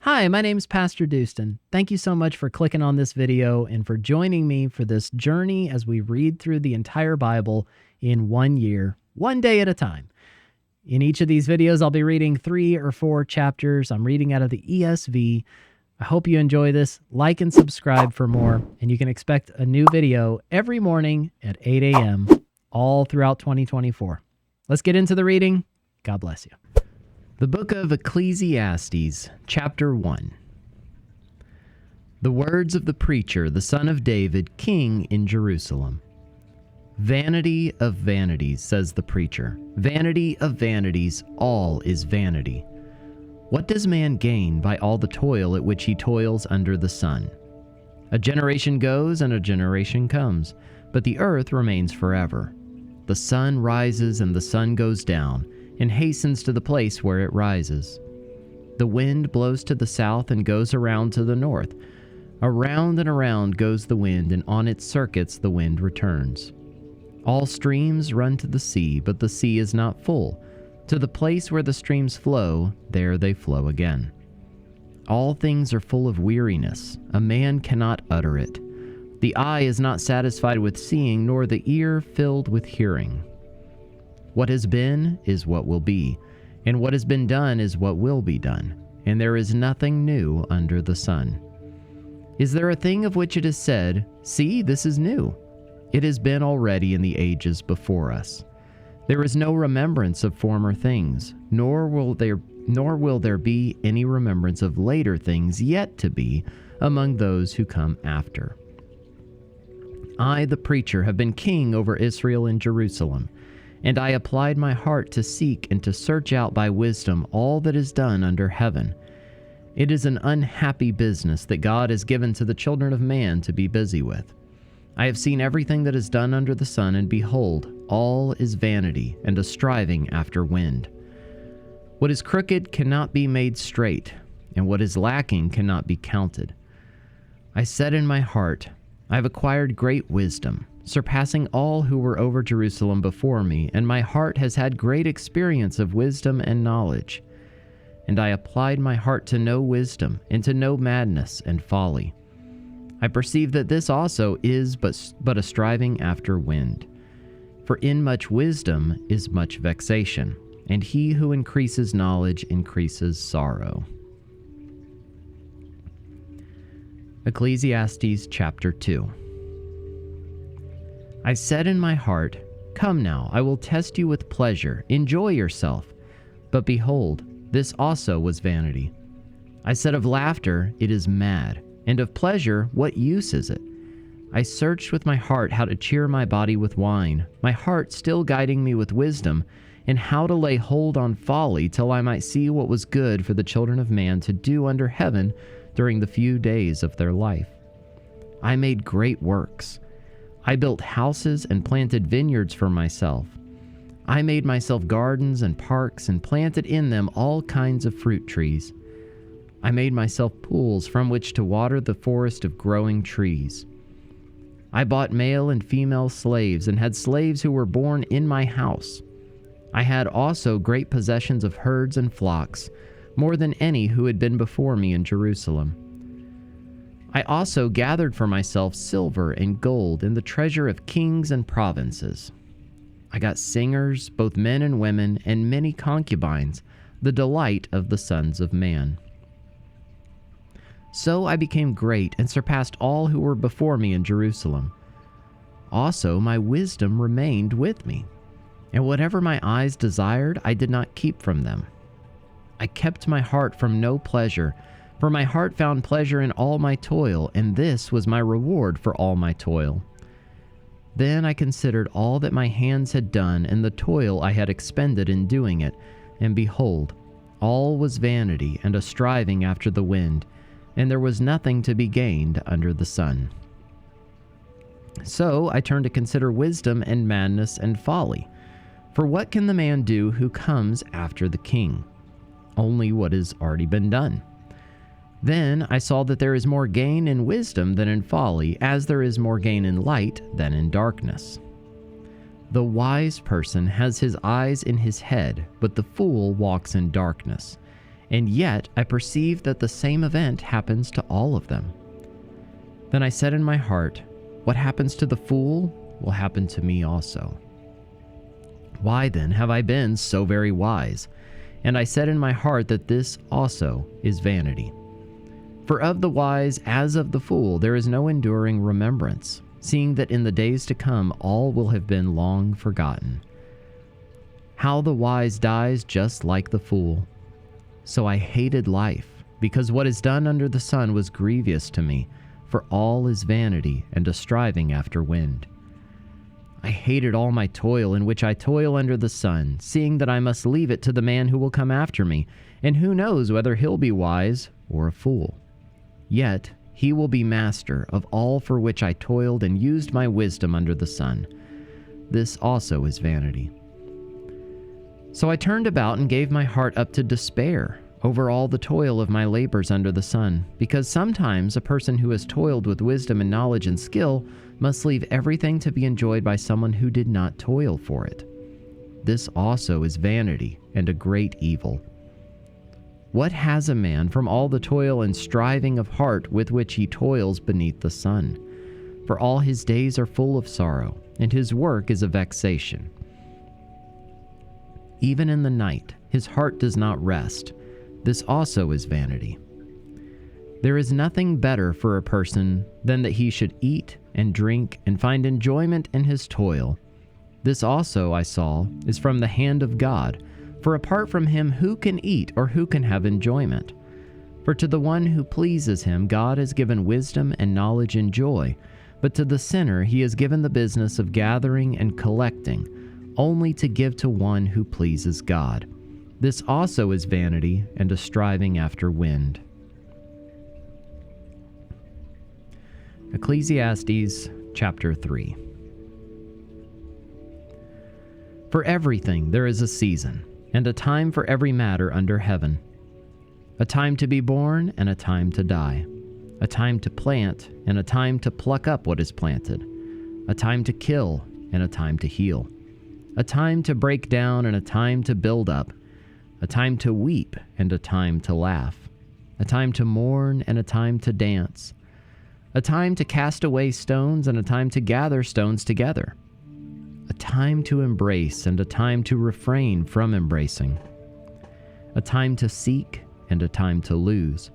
Hi, my name is PastorDoostyn. Thank you so much for clicking on this video and for joining me for this journey as we read through the entire Bible in 1 year, one day at a time. In each of these videos, I'll be reading 3 or 4 chapters. I'm reading out of the ESV. I hope you enjoy this. Like and subscribe for more, and you can expect a new video every morning at 8 a.m. all throughout 2024. Let's get into the reading. God bless you. The book of Ecclesiastes, chapter 1. The words of the preacher, the son of David, king in Jerusalem. Vanity of vanities, says the preacher. Vanity of vanities, all is vanity. What does man gain by all the toil at which he toils under the sun? A generation goes and a generation comes, but the earth remains forever. The sun rises and the sun goes down, and hastens to the place where it rises. The wind blows to the south and goes around to the north. Around and around goes the wind, and on its circuits the wind returns. All streams run to the sea, but the sea is not full. To the place where the streams flow, there they flow again. All things are full of weariness. A man cannot utter it. The eye is not satisfied with seeing, nor the ear filled with hearing. What has been is what will be, and what has been done is what will be done, and there is nothing new under the sun. Is there a thing of which it is said, "See, this is new"? It has been already in the ages before us. There is no remembrance of former things, nor will there be any remembrance of later things yet to be among those who come after. I, the preacher, have been king over Israel and Jerusalem, and I applied my heart to seek and to search out by wisdom all that is done under heaven. It is an unhappy business that God has given to the children of man to be busy with. I have seen everything that is done under the sun, and behold, all is vanity and a striving after wind. What is crooked cannot be made straight, and what is lacking cannot be counted. I said in my heart, I have acquired great wisdom, surpassing all who were over Jerusalem before me, and my heart has had great experience of wisdom and knowledge. And I applied my heart to know wisdom, and to know madness and folly. I perceive that this also is but a striving after wind. For in much wisdom is much vexation, and he who increases knowledge increases sorrow. Ecclesiastes chapter 2. I said in my heart, Come now, I will test you with pleasure, enjoy yourself. But behold, this also was vanity. I said of laughter, it is mad, and of pleasure, what use is it? I searched with my heart how to cheer my body with wine, my heart still guiding me with wisdom, and how to lay hold on folly till I might see what was good for the children of man to do under heaven during the few days of their life. I made great works. I built houses and planted vineyards for myself. I made myself gardens and parks and planted in them all kinds of fruit trees. I made myself pools from which to water the forest of growing trees. I bought male and female slaves and had slaves who were born in my house. I had also great possessions of herds and flocks, more than any who had been before me in Jerusalem. I also gathered for myself silver and gold and the treasure of kings and provinces. I got singers, both men and women, and many concubines, the delight of the sons of man. So I became great and surpassed all who were before me in Jerusalem. Also my wisdom remained with me, and whatever my eyes desired I did not keep from them. I kept my heart from no pleasure, for my heart found pleasure in all my toil, and this was my reward for all my toil. Then I considered all that my hands had done and the toil I had expended in doing it, and behold, all was vanity and a striving after the wind, and there was nothing to be gained under the sun. So I turned to consider wisdom and madness and folly. For what can the man do who comes after the king? Only what has already been done. Then I saw that there is more gain in wisdom than in folly, as there is more gain in light than in darkness. The wise person has his eyes in his head, but the fool walks in darkness. and yet I perceive that the same event happens to all of them. Then I said in my heart, what happens to the fool will happen to me also. Why then have I been so very wise? And I said in my heart that this also is vanity. For of the wise as of the fool there is no enduring remembrance, seeing that in the days to come all will have been long forgotten. How the wise dies just like the fool. So I hated life, because what is done under the sun was grievous to me, for all is vanity and a striving after wind. I hated all my toil in which I toil under the sun, seeing that I must leave it to the man who will come after me, and who knows whether he'll be wise or a fool. Yet he will be master of all for which I toiled and used my wisdom under the sun. This also is vanity. So I turned about and gave my heart up to despair over all the toil of my labors under the sun, because sometimes a person who has toiled with wisdom and knowledge and skill must leave everything to be enjoyed by someone who did not toil for it. This also is vanity and a great evil. What has a man from all the toil and striving of heart with which he toils beneath the sun? For all his days are full of sorrow, and his work is a vexation. Even in the night, his heart does not rest. This also is vanity. There is nothing better for a person than that he should eat and drink and find enjoyment in his toil. This also, I saw, is from the hand of God, for apart from him who can eat or who can have enjoyment? For to the one who pleases him God has given wisdom and knowledge and joy, but to the sinner he has given the business of gathering and collecting, only to give to one who pleases God. This also is vanity and a striving after wind. Ecclesiastes chapter 3. For everything there is a season, and a time for every matter under heaven. A time to be born and a time to die. A time to plant and a time to pluck up what is planted. A time to kill and a time to heal. A time to break down and a time to build up. A time to weep and a time to laugh. A time to mourn and a time to dance. A time to cast away stones and a time to gather stones together. A time to embrace and a time to refrain from embracing. A time to seek and a time to lose.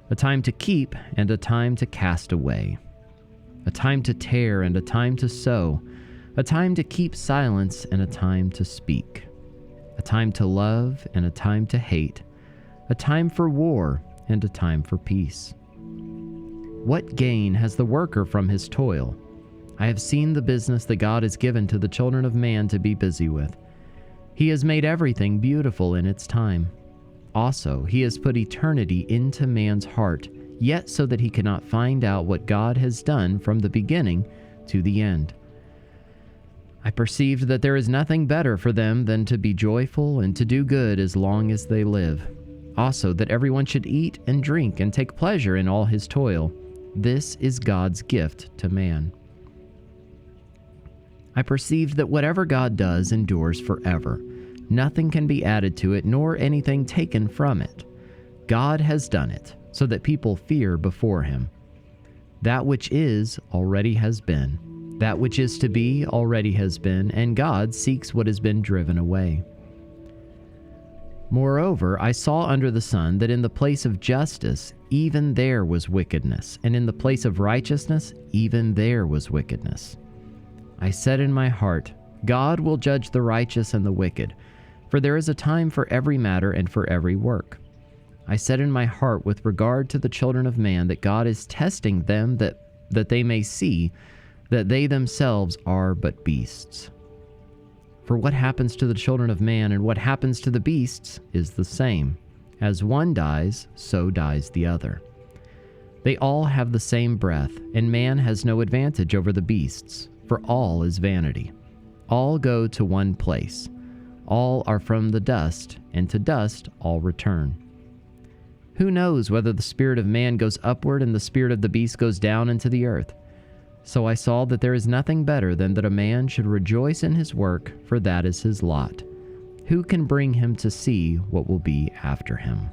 A time to keep and a time to cast away. A time to tear and a time to sow. A time to keep silence and a time to speak. A time to love and a time to hate. A time for war and a time for peace. What gain has the worker from his toil? I have seen the business that God has given to the children of man to be busy with. He has made everything beautiful in its time. Also, he has put eternity into man's heart, yet so that he cannot find out what God has done from the beginning to the end. I perceived that there is nothing better for them than to be joyful and to do good as long as they live. Also, that everyone should eat and drink and take pleasure in all his toil. This is God's gift to man. I perceived that whatever God does endures forever. Nothing can be added to it, nor anything taken from it. God has done it, so that people fear before him. That which is already has been. That which is to be already has been, and God seeks what has been driven away. Moreover, I saw under the sun that in the place of justice, even there was wickedness, and in the place of righteousness, even there was wickedness. I said in my heart, God will judge the righteous and the wicked, for there is a time for every matter and for every work. I said in my heart with regard to the children of man that God is testing them that they may see that they themselves are but beasts. For what happens to the children of man and what happens to the beasts is the same. As one dies, so dies the other. They all have the same breath, and man has no advantage over the beasts, for all is vanity. All go to one place. All are from the dust, and to dust all return. Who knows whether the spirit of man goes upward and the spirit of the beast goes down into the earth? So I saw that there is nothing better than that a man should rejoice in his work, for that is his lot. Who can bring him to see what will be after him?